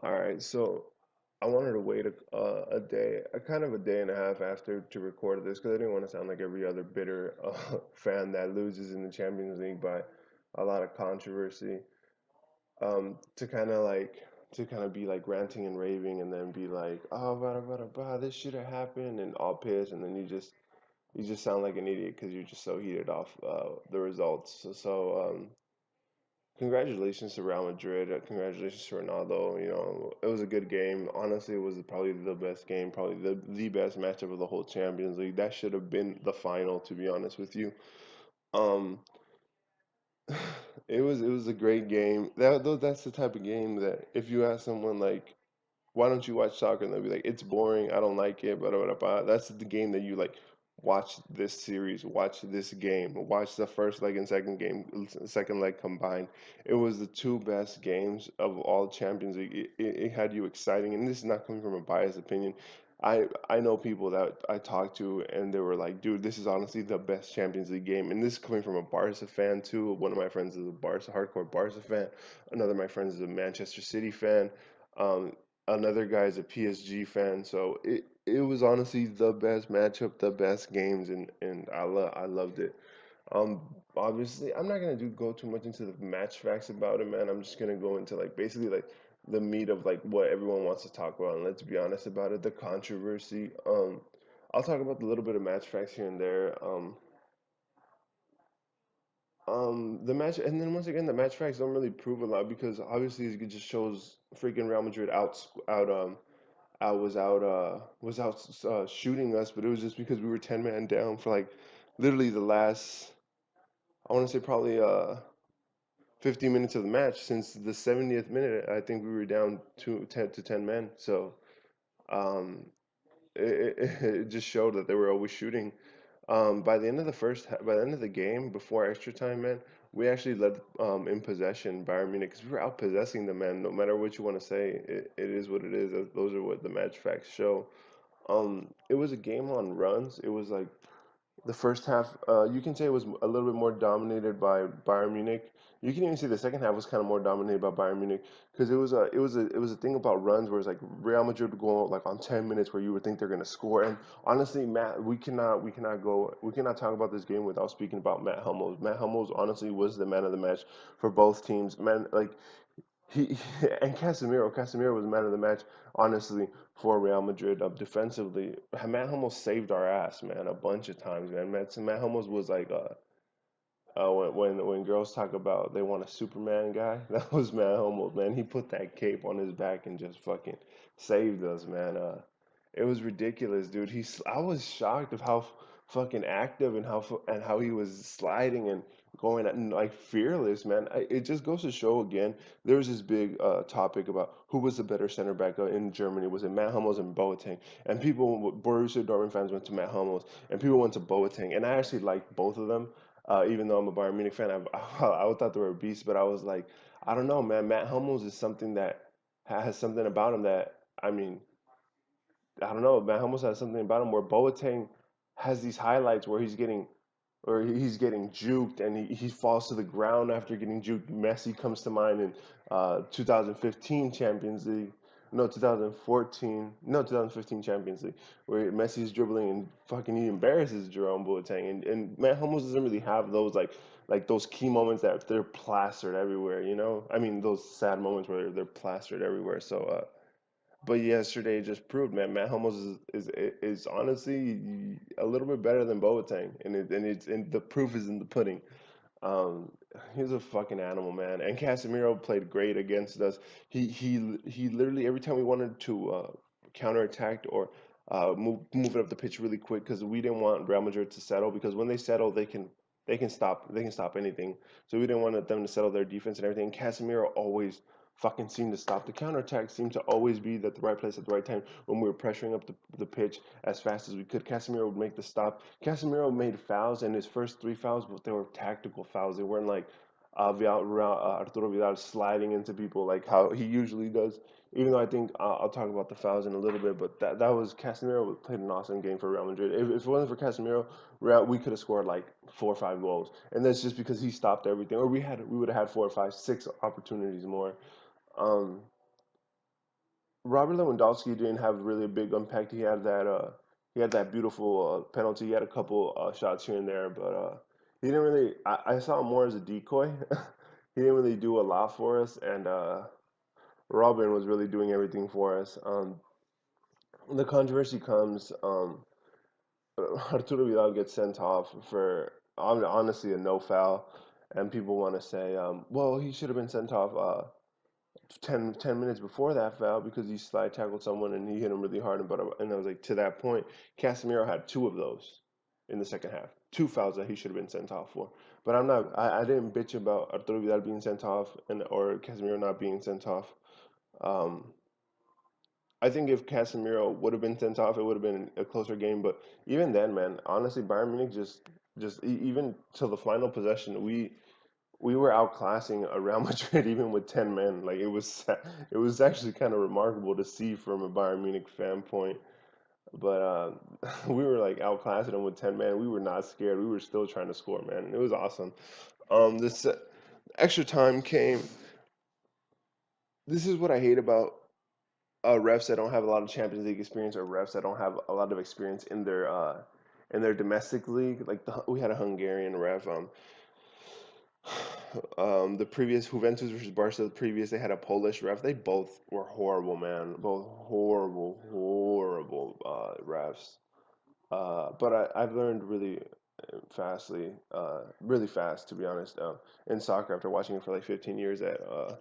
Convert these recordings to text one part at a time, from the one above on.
All right, so I wanted to wait a day, a kind of a day and a half after to record this because I didn't want to sound like every other bitter fan that loses in the Champions League by a lot of controversy. To kind of be like ranting and raving and then be like, oh, this should have happened and all pissed, and then you just sound like an idiot because you're just so heated off the results. Congratulations to Real Madrid. Congratulations to Ronaldo. You know, it was a good game. Honestly, it was probably the best game, probably the best matchup of the whole Champions League. That should have been the final, to be honest with you. Um, it was a great game. That's the type of game that if you ask someone like, why don't you watch soccer? And they'll be like, it's boring. I don't like it. But that's the game that you like. Watch this series. Watch this game. Watch the first leg and second game, second leg combined. It was the two best games of all Champions League. It had you exciting, and this is not coming from a biased opinion. I know people that I talked to, and they were like, "Dude, this is honestly the best Champions League game." And this is coming from a Barca fan too. One of my friends is a Barca hardcore Barca fan. Another of my friends is a Manchester City fan. Um, Another guy's a PSG fan, so it was honestly the best matchup, the best games, and I loved it. Obviously, I'm not gonna do go too much into the match facts about it, man. I'm just gonna go into like basically like the meat of like what everyone wants to talk about, and let's be honest about it, the controversy. I'll talk about the little bit of match facts here and there. The match, and then once again, the match facts don't really prove a lot because obviously it just shows freaking Real Madrid out shooting us, but it was just because we were 10 man down for like literally the last, I want to say probably 50 minutes of the match. Since the 70th minute, I think we were down to 10 men. So um, it just showed that they were always shooting. By the end of the game, before extra time, man, we actually led in possession Bayern Munich because we were out possessing them, man. No matter what you want to say, it is what it is. Those are what the match facts show. It was a game on runs. It was like the first half, you can say it was a little bit more dominated by Bayern Munich. You can even say the second half was kind of more dominated by Bayern Munich because it was a thing about runs where it's like Real Madrid would go like on 10 minutes where you would think they're gonna score. And honestly, Matt, we cannot talk about this game without speaking about Matt Hummels. Matt Hummels honestly was the man of the match for both teams. Man, like he and Casemiro was the man of the match, honestly, for Real Madrid. Defensively, Matt Hummels saved our ass, man, a bunch of times, man. Matt Hummels was like, when girls talk about they want a Superman guy, that was Matt Hummels, man. He put that cape on his back and just fucking saved us, man. It was ridiculous, dude. I was shocked of how fucking active and how he was sliding and going and like fearless, man. It just goes to show again. There was this big topic about who was the better center back in Germany. Was it Matt Hummels and Boateng? And Borussia Dortmund fans went to Matt Hummels, and people went to Boateng. And I actually liked both of them. Even though I'm a Bayern Munich fan, I thought they were a beast, but I was like, I don't know, man. Matt Hummels is something that has something about him that I mean, I don't know. Matt Hummels has something about him where Boateng has these highlights where he's getting juked and he falls to the ground after getting juked. Messi comes to mind in 2015 Champions League. No, 2014. No, 2015 Champions League, where Messi's dribbling and fucking he embarrasses Jerome Boateng. And Matt Hummels doesn't really have those like those key moments that they're plastered everywhere. You know, I mean those sad moments where they're plastered everywhere. But yesterday just proved, man, Matt Hummels is honestly a little bit better than Boateng, and the proof is in the pudding. Um, he's a fucking animal, man. And Casemiro played great against us. He literally every time we wanted to counterattack or move it up the pitch really quick because we didn't want Real Madrid to settle because when they settle they can stop anything. So we didn't want them to settle their defense and everything. Casemiro always fucking seemed to stop. The counterattack seemed to always be at the right place at the right time when we were pressuring up the pitch as fast as we could. Casemiro would make the stop. Casemiro made fouls, and his first three fouls, but they were tactical fouls. They weren't like Arturo Vidal sliding into people like how he usually does. Even though I think I'll talk about the fouls in a little bit, but that was Casemiro played an awesome game for Real Madrid. If it wasn't for Casemiro, we could have scored like 4 or 5 goals, and that's just because he stopped everything. Or we would have had 4 or 5, 6 opportunities more. Um, Robert Lewandowski didn't have really a big impact. He had that beautiful penalty. He had a couple shots here and there, but he didn't really. I saw him more as a decoy. He didn't really do a lot for us, and Robin was really doing everything for us. The controversy comes. Arturo Vidal gets sent off for honestly a no foul, and people want to say, well, he should have been sent off 10 minutes before that foul because he slide tackled someone and he hit him really hard. And I was like, to that point, Casemiro had two of those in the second half, two fouls that he should have been sent off for. But I didn't bitch about Arturo Vidal being sent off and or Casemiro not being sent off. Um, I think if Casemiro would have been sent off, it would have been a closer game. But even then, man, honestly, Bayern Munich even till the final possession, we were outclassing a Real Madrid even with 10 men. Like it was actually kind of remarkable to see from a Bayern Munich fan point. But we were like outclassing them with 10 men. We were not scared. We were still trying to score, man. It was awesome. This extra time came. This is what I hate about refs that don't have a lot of Champions League experience or refs that don't have a lot of experience in their domestic league. Like we had a Hungarian ref. The previous Juventus versus Barca, the previous they had a Polish ref. They both were horrible, man. Both horrible, horrible refs. But I've learned really fast, to be honest, in soccer after watching it for like 15 years. That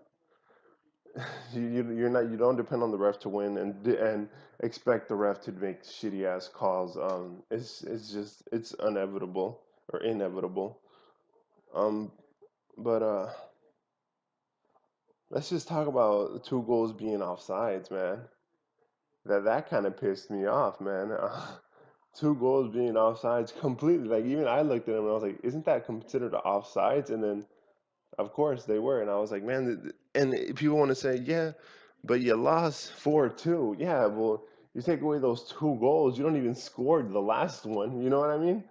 you don't depend on the ref to win and expect the ref to make shitty ass calls. It's inevitable or inevitable. Um, but let's just talk about the two goals being offsides, man. That kind of pissed me off, man. Two goals being offsides completely. Like even I looked at them and I was like, "Isn't that considered offsides?" And then of course they were, and I was like, "Man!" And people want to say, "Yeah, but you lost 4-2." Yeah, well, you take away those two goals, you don't even score the last one. You know what I mean?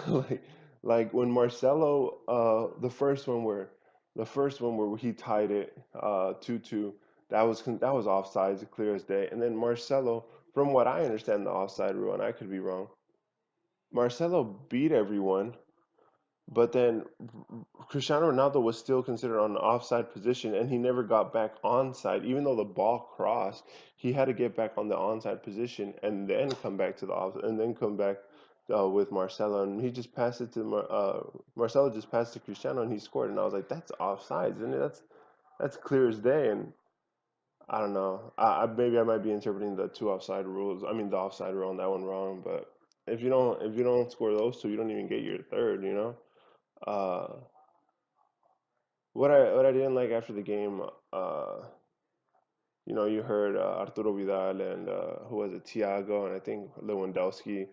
like like when Marcelo the first one where he tied it 2-2, that was offsides clear as day. And then Marcelo, from what I understand the offside rule, and I could be wrong, Marcelo beat everyone, but then Cristiano Ronaldo was still considered on the offside position, and he never got back onside. Even though the ball crossed, he had to get back on the onside position and then come back to the off, and then come back with Marcelo, and he just passed it to Marcelo just passed to Cristiano, and he scored. And I was like, that's offsides, and that's clear as day. And I don't know, maybe I might be interpreting the two offside rules. I mean, the offside rule on that one wrong, but if you don't score those two, you don't even get your third. You know. Uh, what I didn't like after the game, uh, you heard Arturo Vidal and who was it, Thiago, and I think Lewandowski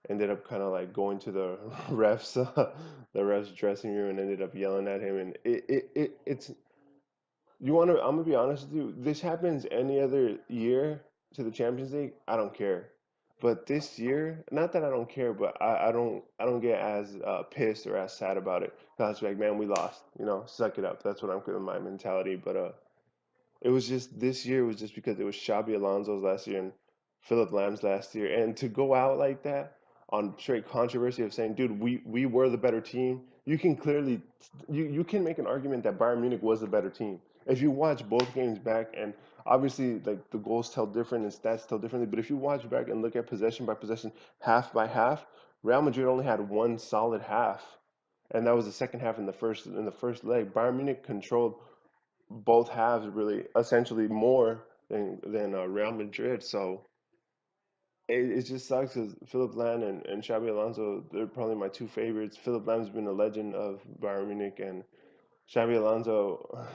ended up kind of like going to the refs, the refs dressing room, and ended up yelling at him. And it's you want to? I'm gonna be honest with you. This happens any other year to the Champions League, I don't care. But this year, not that I don't care, but I don't get as pissed or as sad about it. Cause it's like, man, we lost. Suck it up. That's what I'm my mentality. But it was just this year was just because it was Xabi Alonso's last year and Philip Lamb's last year, and to go out like that on straight controversy of saying, dude, we were the better team. You can clearly you can make an argument that Bayern Munich was the better team if you watch both games back, and obviously like the goals tell different and stats tell differently. But if you watch back and look at possession by possession, half by half, Real Madrid only had one solid half, and that was the second half in the first leg. Bayern Munich controlled both halves really essentially more than Real Madrid. So it just sucks because Philip Lahm and Xabi Alonso, they're probably my two favorites. Philip Lahm's been a legend of Bayern Munich, and Xabi Alonso,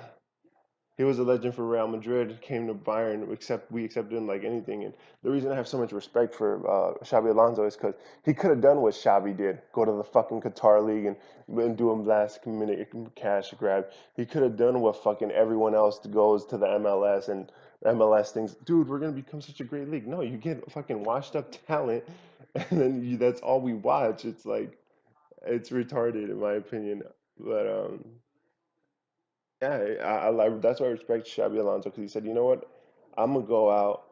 he was a legend for Real Madrid, came to Bayern, except we accepted him like anything. And the reason I have so much respect for Xabi Alonso is because he could have done what Xabi did, go to the fucking Qatar League and do a last minute cash grab. He could have done what fucking everyone else goes to the MLS and MLS thinks, dude, we're gonna become such a great league. No, you get fucking washed up talent, and then that's all we watch. It's like it's retarded in my opinion. But yeah, that's why I respect Xabi Alonso because he said, you know what? I'm gonna go out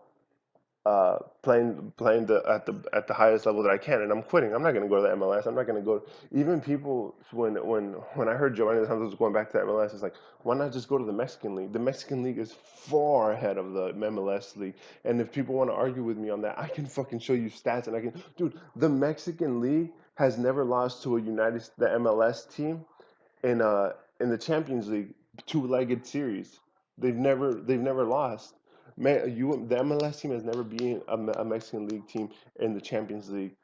playing at the highest level that I can, and I'm quitting. I'm not gonna go to the MLS. I'm not gonna go. Even people when I heard Giovanni Dos Santos was going back to the MLS, it's like, why not just go to the Mexican League? The Mexican League is far ahead of the MLS League, and if people want to argue with me on that, I can fucking show you stats, and I can, dude. The Mexican League has never lost to the MLS team in in the Champions League two-legged series. They've never lost. The MLS team has never been a Mexican League team in the Champions League.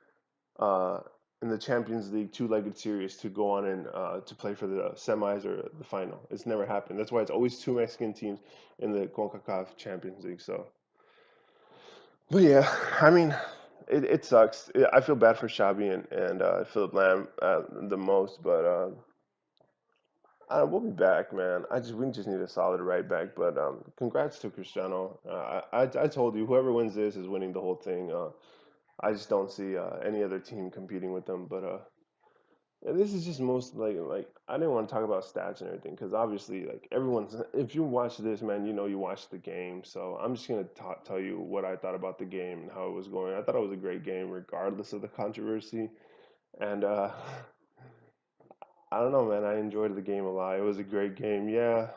Uh, in the Champions League two-legged series to go on and to play for the semis or the final. It's never happened. That's why it's always two Mexican teams in the CONCACAF Champions League. So, but yeah, I mean, it sucks. I feel bad for Xabi and Philip Lam the most, but we'll be back, man. We just need a solid right back. But congrats to Cristiano. I told you, whoever wins this is winning the whole thing. I just don't see any other team competing with them. But yeah, this is just most like I didn't want to talk about stats and everything because obviously like everyone's if you watch this, man, you know you watched the game. So I'm just gonna tell you what I thought about the game and how it was going. I thought it was a great game regardless of the controversy. And I don't know, man. I enjoyed the game a lot. It was a great game. Yeah,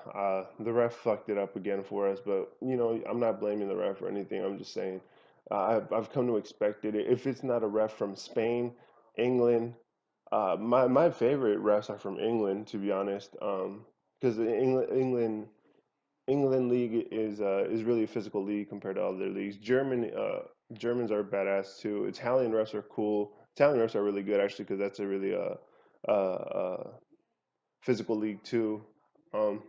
the ref fucked it up again for us, but I'm not blaming the ref or anything. I'm just saying, I've come to expect it. If it's not a ref from Spain, England, my favorite refs are from England, to be honest. Because the England league is really a physical league compared to other leagues. Germans are badass too. Italian refs are cool. Italian refs are really good actually because that's a really physical league too. Um,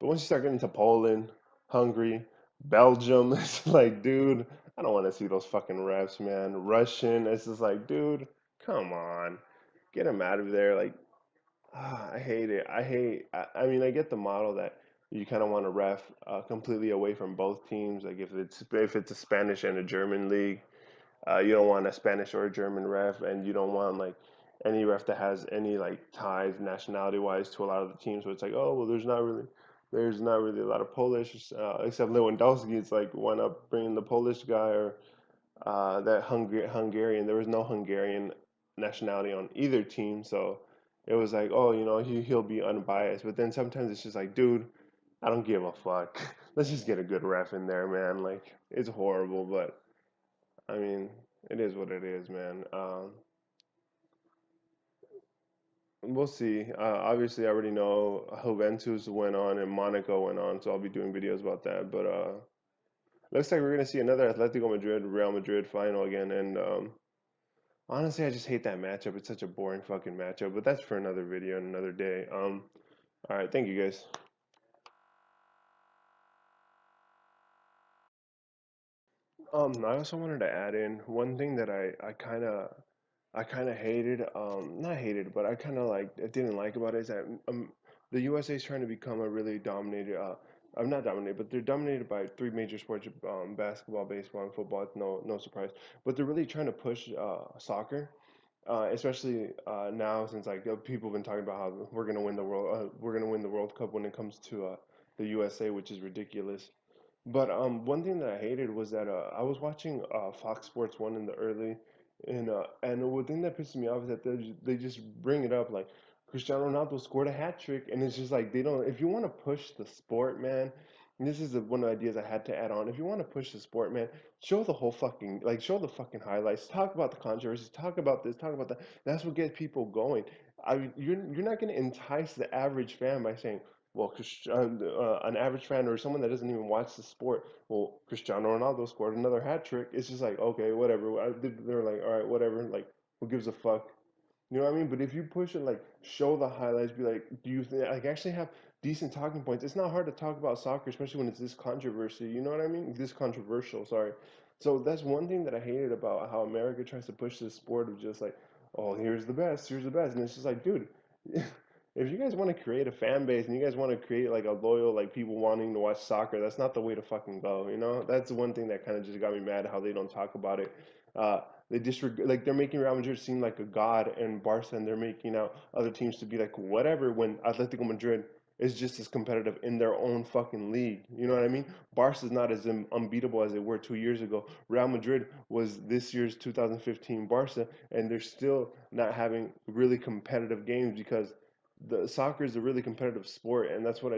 but once you start getting to Poland, Hungary, Belgium, it's like, dude, I don't want to see those fucking refs, man. Russian, it's just like, dude, come on, get them out of there. Like, I hate it. I mean, I get the model that you kind of want to ref completely away from both teams. Like if it's a Spanish and a German league, you don't want a Spanish or a German ref, and you don't want like any ref that has any like ties nationality wise to a lot of the teams. So it's like, oh well, there's not really a lot of Polish except Lewandowski. It's like why not bring in the Polish guy or that Hungarian? There was no Hungarian nationality on either team, so it was like, oh, he'll be unbiased. But then sometimes it's just like, dude, I don't give a fuck. Let's just get a good ref in there, man. Like it's horrible, but. I mean, it is what it is, man. We'll see. Obviously, I already know Juventus went on and Monaco went on, so I'll be doing videos about that. But looks like we're gonna see another Atletico Madrid Real Madrid final again. And honestly, I just hate that matchup. It's such a boring fucking matchup. But that's for another video and another day. All right, thank you guys. I also wanted to add in one thing that I kind of hated, not hated, but I kind of like didn't like about it is that the USA is trying to become a really dominated. I'm not dominated, but they're dominated by three major sports: basketball, baseball, and football. It's no surprise, but they're really trying to push soccer, especially now since like people have been talking about how we're gonna win the World Cup when it comes to the USA, which is ridiculous. But one thing that I hated was that I was watching Fox Sports One in the early, and one thing that pisses me off is that they just bring it up like Cristiano Ronaldo scored a hat trick, and it's just like they don't. If you want to push the sport, man, and this is one of the ideas I had to add on. If you want to push the sport, man, show the whole fucking show the fucking highlights. Talk about the controversies. Talk about this. Talk about that. That's what gets people going. You're not gonna entice the average fan by saying, well, an average fan or someone that doesn't even watch the sport, well, Cristiano Ronaldo scored another hat trick. It's just like, okay, whatever. They're like, all right, whatever. Like, who gives a fuck? You know what I mean? But if you push it, like, show the highlights, be like, do you think, like, actually have decent talking points? It's not hard to talk about soccer, especially when it's this controversy. You know what I mean? This controversial, sorry. So that's one thing that I hated about how America tries to push this sport of just like, oh, here's the best. And it's just like, dude, if you guys want to create a fan base and you guys want to create like a loyal, like people wanting to watch soccer, that's not the way to fucking go, you know? That's the one thing that kind of just got me mad how they don't talk about it. Uh, they disregard, like they're making Real Madrid seem like a god and Barca, and they're making out other teams to be like whatever when Atletico Madrid is just as competitive in their own fucking league. You know what I mean? Barca's not as unbeatable as they were 2 years ago. Real Madrid was this year's 2015 Barca, and they're still not having really competitive games because the soccer is a really competitive sport, and that's what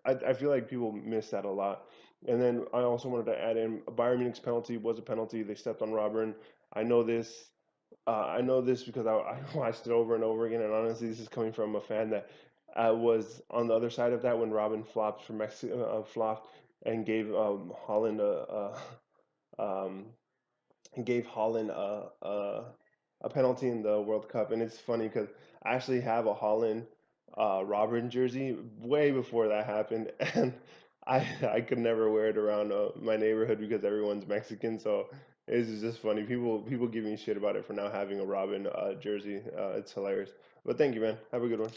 I feel like people miss that a lot. And then I also wanted to add in Bayern Munich's penalty was a penalty. They stepped on Robin. I know this. I know this because I watched it over and over again, and honestly, this is coming from a fan that was on the other side of that when Robin flopped for Mexico, flopped and Holland um, gave Holland a penalty in the World Cup, and it's funny because I actually have a Holland Robin jersey way before that happened, and I could never wear it around my neighborhood because everyone's Mexican, so it's just funny. People give me shit about it for now having a Robin jersey. It's hilarious. But thank you, man. Have a good one.